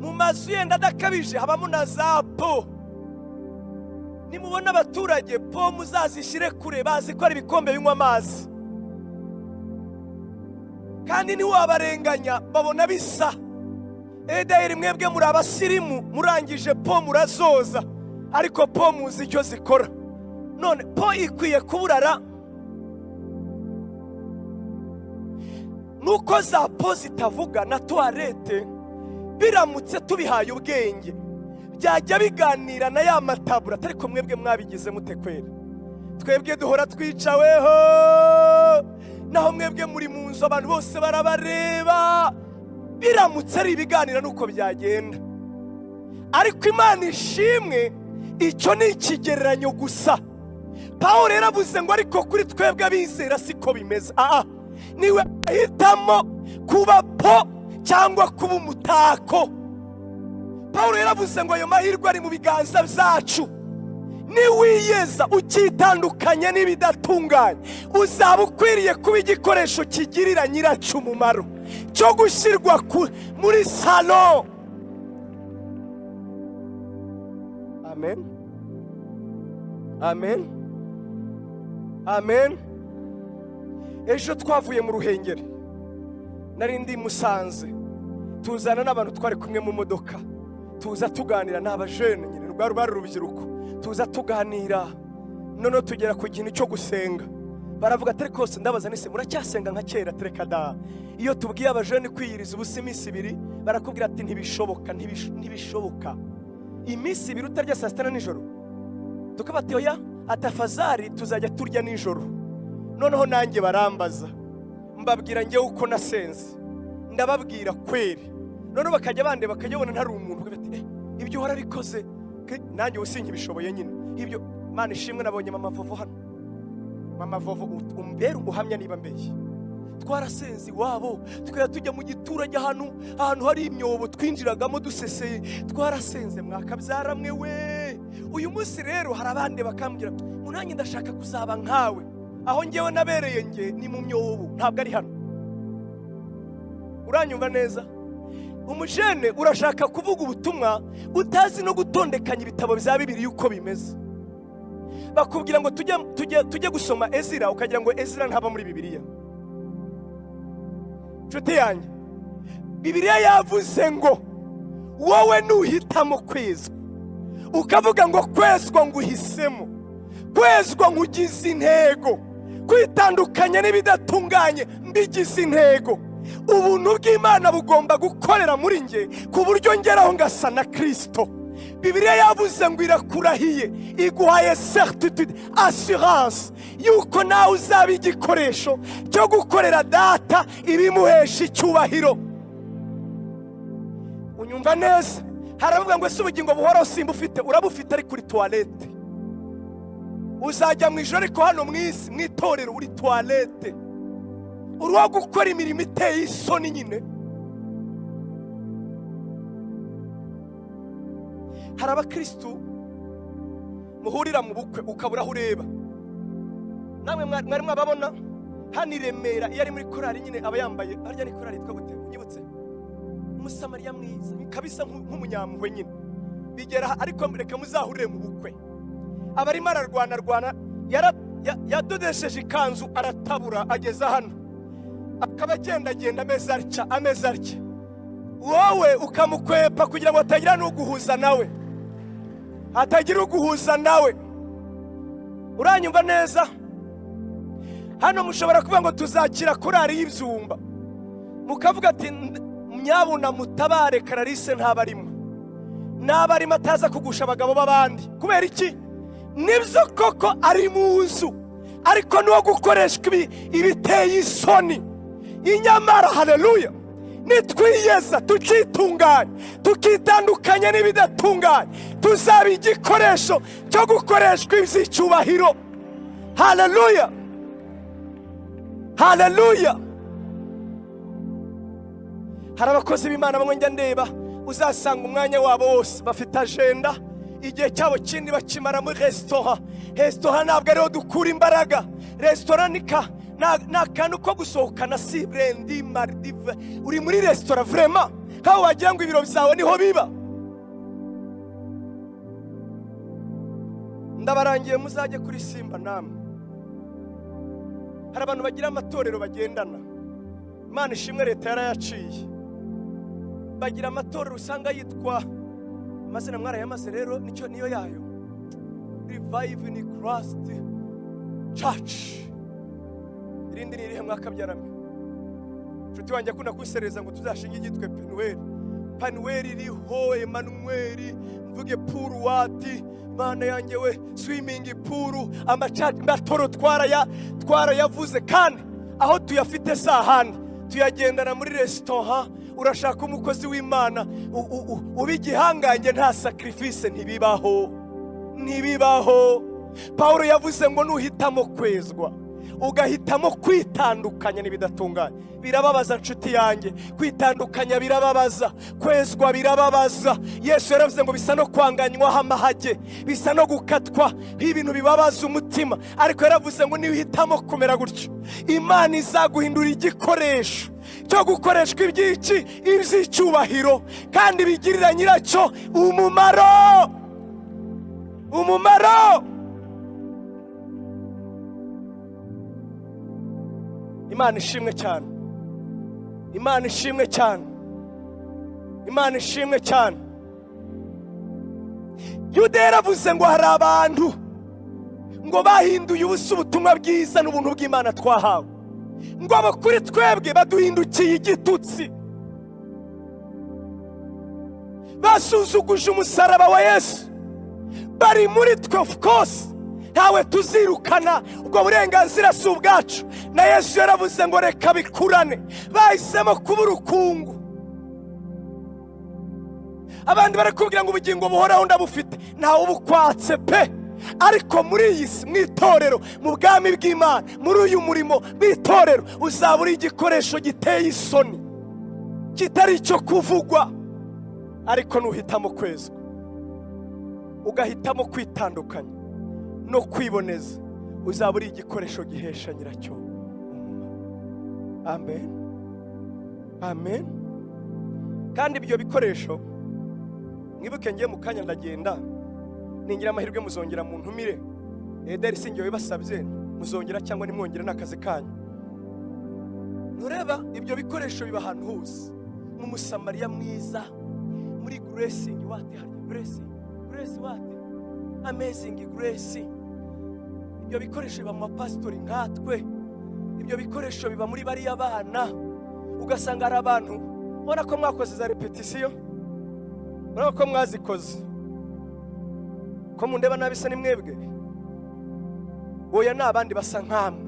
mu mazu yenda adakabije, habamo na za po. Nimubona abaturage po muzazishyire kure, bazi ko ari ibikombe binywa amazi, kandi ntiwabarenganya, babona bisa. NDI mwebwe muri abasirimu, murangije po murazoza, ariko po muzi icyo zikora. None po ikwiye kuburara. Nuko za po zitavuga na toilette biramutse tubihaye ubwenge, byajya biganira na ya matabura. Ariko mwebwe mwabigize mute kwera? Twebwe duhora twicaweho, naho mwebwe muri mu nzu abantu bose barabareba. Biramutse ari ibiganira nuko byagenda. Ariko Imana ishimwe, icyo ni ikigereranyo gusa. Pawulo yaravuze ngo ariko kuri twebwe abizera siko bimeze. Niwe ahitamo kuba po cyangwa kuba umutako. Pawulo yaravuze ngo ayo mahirwe ari mu biganza byacu. Niwiyeza ukitandukanya n'ibidatunganye, uzaba ukwiriye kuba igikoresho kigirira nyiracu umumaro, cyo gushyirwa muri salo. Amen, amen, amen. Ejo twavuye mu Ruhengeri, nari ndi Musanze, tuzana n'abantu twari kumwe mu modoka, tuza tuganira n'abajene nyine rwari urubyiruko, tuza tuganira. None tugera ku kintu cyo gusenga, baravuga ati rwose ndabaza nise muracyasenga nka kera? Tereka da. Iyo tubwiye abajene kwiyiriza ubusa iminsi ibiri, barakubwira ati ntibishoboka. Iminsi ibiri utarya saa sita nijoro? Tukabati oya, atafazari tuzajya turya nijoro. Noneho nanjye barambaza, mbabwira ngewe uko nasenze, ndababwira kweri. Noneho bakajya bande bakajyabona ntari umuntu, bati ibyo warabikoze. Nanjye usinye bishoboye nyine. Ibyo Mana ishimwe, nabonye mama Vovo hano. Mama Vovo umbere umuhamya niba mbeye. Twarasenze iwabo, twera tujya mu giturage ahantu hari imyobo twinjiragamo duseseye. Twarasenze mwakabyara mwe we. Uyu munsi rero hari abandi bakambwira ngo nanjye ndashaka kuzaba nkawe. Aho ngewe nabereye nge ni mu myobo, ntabwo ari hano. Uranyumva neza? Umujene urashaka kuvuga ubutumwa utazi no gutondekanya ibitabo bya Bibiliya uko bimeze. Bakubwira ngo tujye gusoma Ezira, ukagira ngo Ezira ntaba muri Bibiliya. Nshuti yanjye, Bibiliya yavuze ngo wowe nuhitamo kwezwa, ukavuga ngo kwezwa nguhisemo, kwezwa ngugize intego, kwitandukanya n'ibidatunganye mbigize intego. Ubuntu bw'Imana bugomba gukorera muri nge ku buryo ngeraho ngasa na Kristo. Bibiliya yavuze ngo irakurahiye, iguhaye certitude, assurance yuko nawe uzaba igikoresho cyo gukorera data ibimuhesha icyubahiro. Unyumva neza? Haravuga ngo ese ubugingo buhoraho simba ufite, urabufite ari kuri toilette. Uzajya mu ijoro ariko hano mwisi mwitorero uri toilette, uruho gukora imirimo iteye isoni nyine. hari abakristo muhurira mu bukwe ukabura aho ureba. Namwe mwari mwababona hano i Remera iyo ari muri korali nyine aba yambaye arya ni korali yitwa gute nyibutse, umusamariya mwiza kabisa nk'umunyampuhwe nyine. Bigera ariko reka muzahurire mu bukwe, abarimo ararwana yadodesheje ikanzu aratabura ageza hano, akaba agenda ameze atya, wowe ukamukwepa kugira ngo atagira n'uguhuza nawe, atagira uguhuza nawe. Uranyumva neza? Hano mushobora kuvuga ngo tuzakira korali y'ibyumba, mukavuga ati nyabuna mutabare Clarisse ntabarimo, n'abarimo ataza kugusha abagabo b'abandi. Kubera iki? Nibyo koko ari mu nzu, ariko niwo gukoreshwa ibiteye isoni. Inyamara haleluya, nitwiyeza tukitunganya tukitandukanya n'ibidatunganya, tuzaba igikoresho cyo gukoreshwa iby'icyubahiro. Haleluya, haleluya. Hari abakozi b'Imana bamwe njya ndeba, uzasanga umwanya wabo wose bafite agenda, igihe cyabo kindi bakimara muri restaurant. Restaurant ntabwo ariho dukura imbaraga. Restaurant ni akantu ko gusohokana, si brendi mardive. Uri muri restaurant vraiment kaho wagira ngo ibiro byawe niho biba. Ndabarangiye muzajye kuri Simba namwe. Hari abantu bagira amatorero bagendana, Imana ishimwe leta yarayaciye, bagira amatorero usanga yitwa amazina mwarayamaze rero niyo yayo, Revive in Christ Church. Irindi ni irihe mwakabyarame? Inshuti wanjye akunda kusereza ngo tuzashinga igitwe Panuel iriho, Emmanuel mvuge puru wati, Mana yanjye we swimming pool, amatoro twarayavuze, kandi aho tuyafite sahandi tuyagendana muri restaurant. Urashaka umukozi w'Imana ubigihanganye, nta sacrifice ntibibaho. Paulo yavuze ngo nuhitamo kwezwa ugahitamo kwitandukanya n'ibidatunganye, birababaza nshuti yanjye. Kwitandukanya birababaza, kwezwa birababaza. Yesu yaravuze ngo bisa no kwanganywaho amahage, bisa no gukatwa, ibintu bibabaza umutima. Ariko yaravuze ngo niwihitamo kumera gutyo, Imana izaguhindura igikoresho cyo gukoreshwa iby'icyubahiro, kandi bigirira nyiracyo umumaro. Imana ishimwe cyane, Imana ishimwe cyane, Imana ishimwe cyane. Yuda yaravuze ngo hari abantu ngo bahinduye ubusa ubutumwa bwiza n'ubuntu bw'Imana twahawe, ngo abo kuri twebwe baduhindukiye igitutsi, basuzuguje umusaraba wa Yesu. Bari muri twe, of course ntawe tuzirukana, ubwo burenganzira si ubwacu. Na Yesu yaravuze ngo reka bikurane, bahisemo kuba urukungu. Abandi barakubwira ngo ubugingo buhoraho ndabufite, ntawe ubukwatse pe. Ariko muri iyi si, mu itorero, mu bwami bw'Imana, muri uyu murimo w'itorero, uzaba uri igikoresho giteye isoni, kitari icyo kuvugwa. Ariko nuhitamo kwezwa ugahitamo kwitandukanya no kwiboneza, uzaba uri igikoresho gihesha nyiracyo. Amen, amen. Kandi ibyo bikoresho mwibuke, ngiye mu kanya ndagenda, ningira amahirwe muzongera mu ntumire. Ederi singiye wibasabye muzongera cyangwa nimwongera n'akazi kanyu. Nureba ibyo bikoresho biba ahantu hose, mu musamariya mwiza, muri gracing wate, hari grace wate, amazing grace. Ibyo bikoresho biba mu pastori nkatwe, ibyo bikoresho biba muri bari abana. Ugasanga ari abantu ubona ko mwakoze za repetition, ubona ko mwazikoze, ko mundeba nabisa ni mwebwe, oya n'abandi basa nkamwe.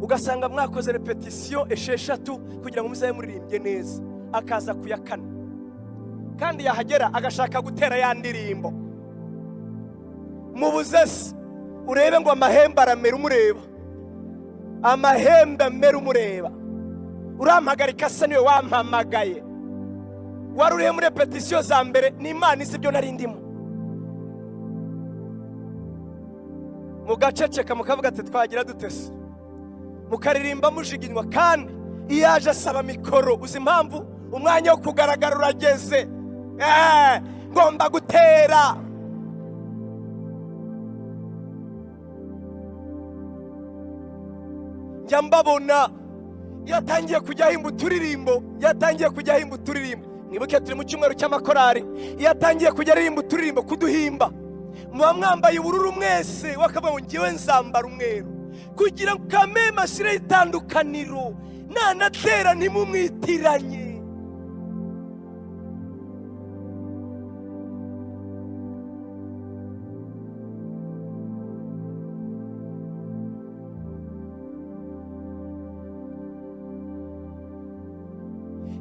Ugasanga mwakoze repetition esheshatu kugira ngo muzaye muririmbye neza, akaza kuyakana, kandi yahagera agashaka gutera ya ndirimbo. Mubuzesi urebe ngo amahembe aramera umureba, amahembe amera umureba. Urampagarika se niwe wampamagaye, waruriye muri repetition za mbere ni Imana izi byo nari ndimo. Mugaceceka mukavuga ati twagira dutese, mukaririmba mujiginywa, kandi iyaje asaba mikoro uzi impamvu umwanya wo kugaragara urageze. Ngomba gutera. Njya mbabona yatangiye kujya ahimba uturirimbo, nibuke turi mu cyumweru cy'amakorari, yatangiye kujya aririmba uturirimbo kuduhimba. Muba mwambaye ubururu mwese, wakabaye ngiwe nzambara umweru, kugira ngo kameme ashire itandukaniro, nanatera ntimumwitiranye.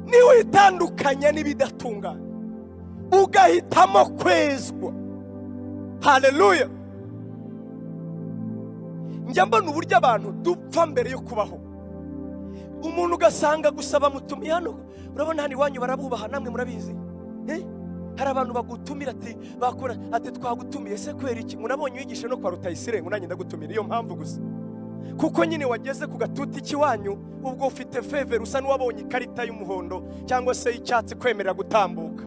Niwe itandukanya n'ibidatungana, ugahitamo kwezwa. Haleluya. Njya mbona uburyo abantu dupfa mbere yo kubaho. Umuntu ugasanga gusaba mutumiye hano, urabona hano iwanyu barabubaha, namwe murabizi. Hari abantu bagutumira ati bakora ati twagutumiye se kwera iki? Munabonye wigishe no kwa Rutayisire, ngo nanjye ndagutumira. Iyo mpamvu gusa kuko nyine wageze ku gatuti kiwanyu, ubwo ufite favor usa n'uwabonye ikarita y'umuhondo cyangwa se y'icyatsi kwemerera gutambuka.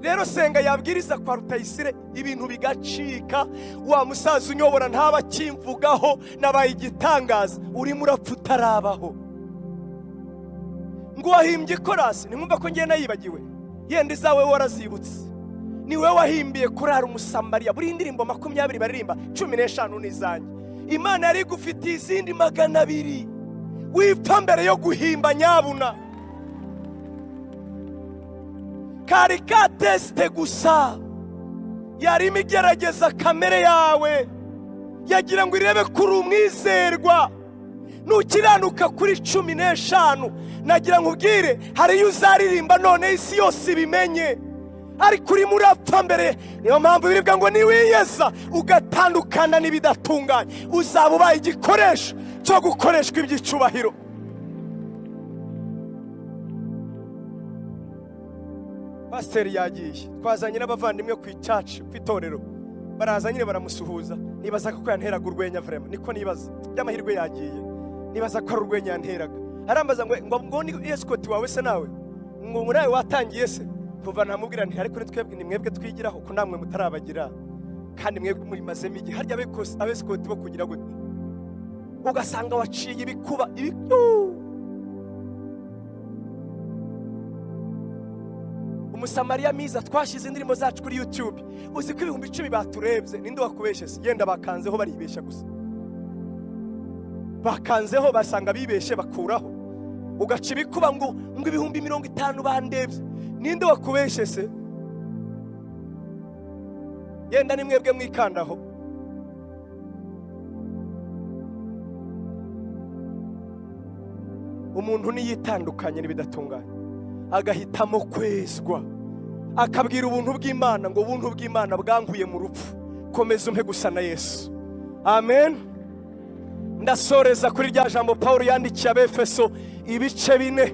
Rero senga yabwiriza kwa Rutayisire ibintu bigacika, wa musaza unyobora ntaba kimvugaho, nabaye igitangaza, uri murapfa utarabaho. Ngo wahimbye korasi, nimwumva ko ngiye nayibagiwe, yenda izawe warazibutse. Niwe wahimbiye kurara umusamariya, buri indirimbo 20 baririmba 15 n'izanjye. Imana yari gufitiye izindi 200. Wipfa mbere yo guhimba nyabuna. Kari ka teste gusa, yari imigerageza kamere yawe, yagira ngo irebe kuri umwizerwa. Nukiranuka kuri 15, nagira nkubwire hari uzaririmba none isi yose ibimenye, ariko uri murapfa mbere. Niyo mpamvu biribwa ngo niwiyeza ugatandukana n'ibidatunganye, uzaba ubaye igikoresho cyo gukoreshwa iby'icubahiro. Pasiteri yagiye, twazanye n'abavandimwe ku icaci, ku itorero, baraza nyine baramusuhuza. Nibaza ko yanteraga urwenya vraiment, niko nibaza. By'amahirwe yagiye, nibaza ko ari urwenya yanteraga. Arambaza ngo ni escort wawe se nawe? Ngo murawe watangiye se? Kuva namubwira nti ariko twebwe ni mwebwe twigiraho, ko namwe mutarabagira, kandi mwebwe muri mazemo igihe. Harya abescort bo kugira gute? Ugasanga waciye ibikuba ibyo. Umusamariya miza, twashize indirimbo zacu kuri YouTube, uzi ko 10,000 baturebye. Ninde wakubeshe se? Yenda bakanzeho baribesha gusa, bakanzeho basanga bibeshe bakuraho, ugaca ibikuba ngo 50,000 bandebye. Ninde wakubeshe se? Yenda ni mwebwe mwikandaho. Umuntu niyitandukanye n'ibidatunganye, agahitamo kwezwa, akabwira ubuntu bw'Imana, ngo ubuntu bw'Imana bwankuye mu rupfu, komeza umpe gusa na Yesu. Amen. Ndasoreza kuri rya jambo Paulo yandikiye Abefeso ibice 4.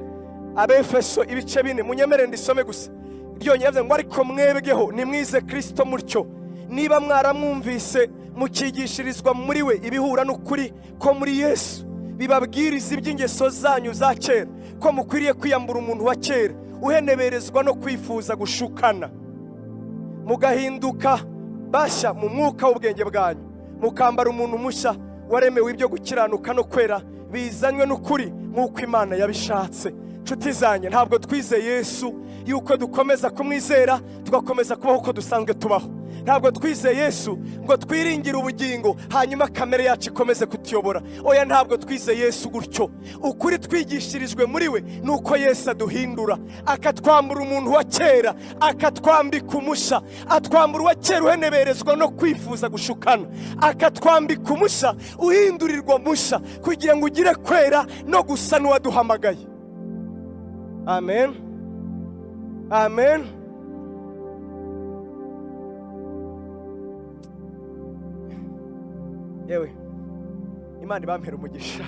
Abefeso ibice 4, munyemere ndisome gusa. Ryonye yavuze ngo ariko mwebweho nimwize Kristo mutyo, niba mwaramwumvise mukigishirizwa muri we ibihura n'ukuri ko muri Yesu, bibabwiriza iby'ingeso zanyu za kera, ko mukwiriye kwiyambura umuntu wa kera uheneberezwa no kwifuza gushukana, mugahinduka bashya mu mwuka w'ubwenge bwanyu, mukambara umuntu mushya waremewe ibyo gukiranuka no kwera bizanywe n'ukuri nk'uko Imana yabishatse. Nshuti zanjye, ntabwo twizeye Yesu yuko dukomeza kumwizera tugakomeza kubaho uko dusanzwe tubaho. Ntabwo twizeye Yesu ngo twiringire ubugingo hanyuma kamere yacu ikomeze kutuyobora. Oya, ntabwo twizeye Yesu gutyo. Ukuri twigishirijwe muri we nuko Yesu aduhindura, akatwambura umuntu wa kera akatwambika umusha, atwambura wa kera uheneberezwa no kwifuza gushukana, akatwambika umusha uhindurirwa musha kugira ngo ugire kwera no gusa n'uwaduhamagaye. Amen. Amen. Yewe Imana ibampera umugisha,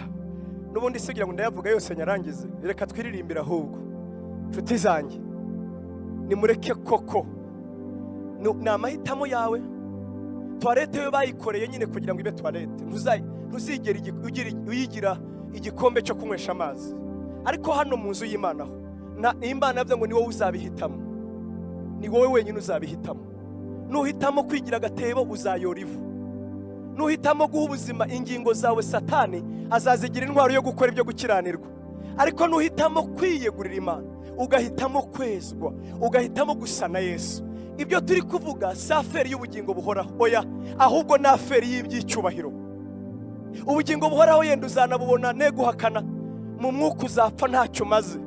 nubundi sigira ngo ndayavuga yose nyarangize, reka twiririmbira ahubwo. Nshuti zanjye, nimureke koko. Ni amahitamo yawe. Toilette yo bayikoreye nyine kugira ngo ibe toilette. Ntuzigera uyigira igikombe cyo kunywesha amazi. Ariko hano mu nzu y'Imana ho Imana yavuze ngo ni wowe uzabihitamo. Ni wowe wenyine uzabihitamo. Nuhitamo kwigira agatebo uzayora ivu. Nuhitamo guha ubuzima ingingo zawe Satani azazigira intwaro yo gukora ibyo gukiranirwa. Ariko nuhitamo kwiyegurira Imana, ugahitamo kwezwa, ugahitamo gusana Yesu, ibyo turi kuvuga si aferi y'ubugingo buhoraho, oya, ahubwo ni aferi y'iby'icyubahiro. Ubugingo buhoraho yenda uzanabubona neguhakana, mu mwuka uzapfa ntacyo maze,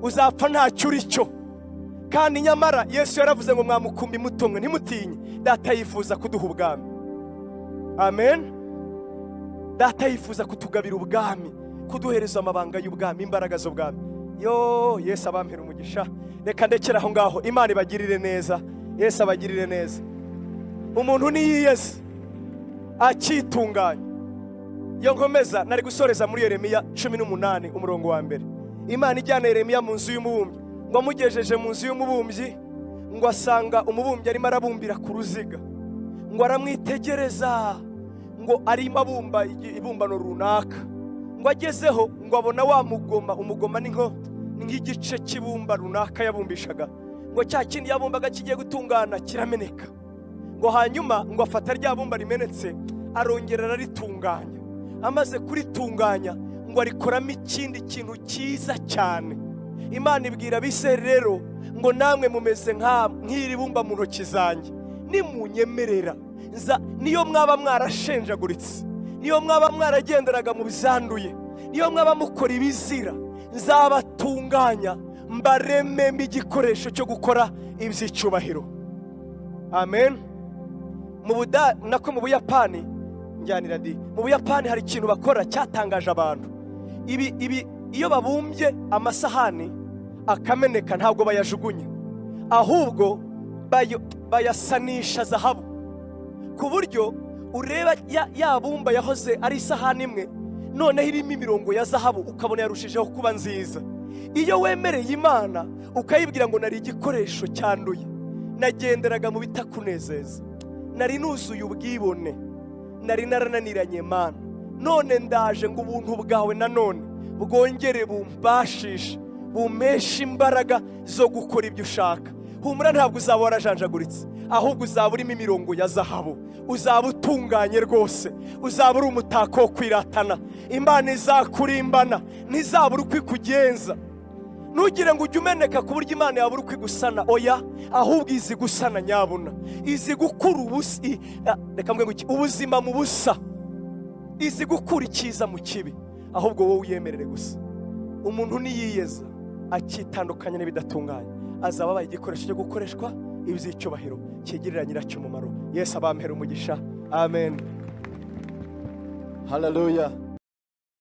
uzapfa ntacyo uri cyo. Kandi nyamara Yesu yaravuze ngo mwamukumbi mutumwe ntimutinye, data yifuza kuduha ubwami. Amen. Data yifuza kutugabira ubwami, kuduhereza amabanga y'ubwami, imbaraga z'ubwami. Yo, Yesu abampera umugisha. Reka ndekera aho ngaho. Imana ibagirire neza. Yesu abagirire neza. Umuntu niyiyeze akitunganya. Yo nkomeza nari gusoreza muri Yeremiya 18 umurongo wa mbere. Imana ijyana Yeremiya mu nzu y'umubumbyi, ngo amugejeje mu nzu y'umubumbyi, ngo asanga umubumbyi arimo arabumbira ku ruziga, ngo aramwitegereza, ngo arimo abumba ibumbano runaka, ngo agezeho ngo abona wa mugoma. Umugoma ni nk'igice cy'ibumba runaka yabumbishaga, ngo cya kindi yabumbaga kigiye gutungana kirameneka, ngo hanyuma ngo afata rya bumba rimenetse arongera araritunganya. Amaze kuritunganya ngo arikoramo ikindi kintu cyiza cyane. Imana ibwira Abisirayeli rero ngo namwe mumeze nk'iri bumba mu ntoki zanjye, nimunyemerera niyo mwaba mwarashenjaguritse, niyo mwaba mwaragenderaga mu bizanduye, niyo mwaba mukora ibizira, nzabatunganya mbarememo igikoresho cyo gukora iby'icyubahiro. Amen. Mu Buyapani mu Buyapani hari ikintu bakora cyatangaje abantu. Iyo babumbye amasahani akameneka ntabwo bayajugunya, ahubwo bayasanisha zahabu, ku buryo ureba yabumba yahoze ari isahani imwe, noneho irimo imirongo ya zahabu ukabona yarushijeho kuba nziza. Iyo wemereye Imana ukayibwira ngo nari igikoresho cyanduye, nagenderaga mu bitakunezeza, nari nuzuye ubwibone, nari narananiranye Mana, none ndaje ngo ubuntu bwawe nanone bwongere bumbashishe, bumpeshe imbaraga zo gukora ibyo ushaka. Humura, ntabwo uzaba warajanjaguritse, ahubwo uzaba urimo imirongo ya zahabu, uzaba utunganye rwose, uzaba uri umutako wo kwiratana. Imana izakurimbana, ntizabura uko ikugenza. Ntugire ngo ujye umeneka ku buryo Imana yabura uko igusana, oya, ahubwo izi gusana nyabuna, izi gukura ubuzima mu busa, izi gukura icyiza mu kibi, ahubwo wowe uyemerere gusa. Umuntu niyiyeza akitandukanya n'ibidatunganye, azaba abaye igikoresho cyo gukoreshwa iby'icyubahiro kigirira nyiracyo umumaro. Yesu abampera umugisha. Amen. Hallelujah.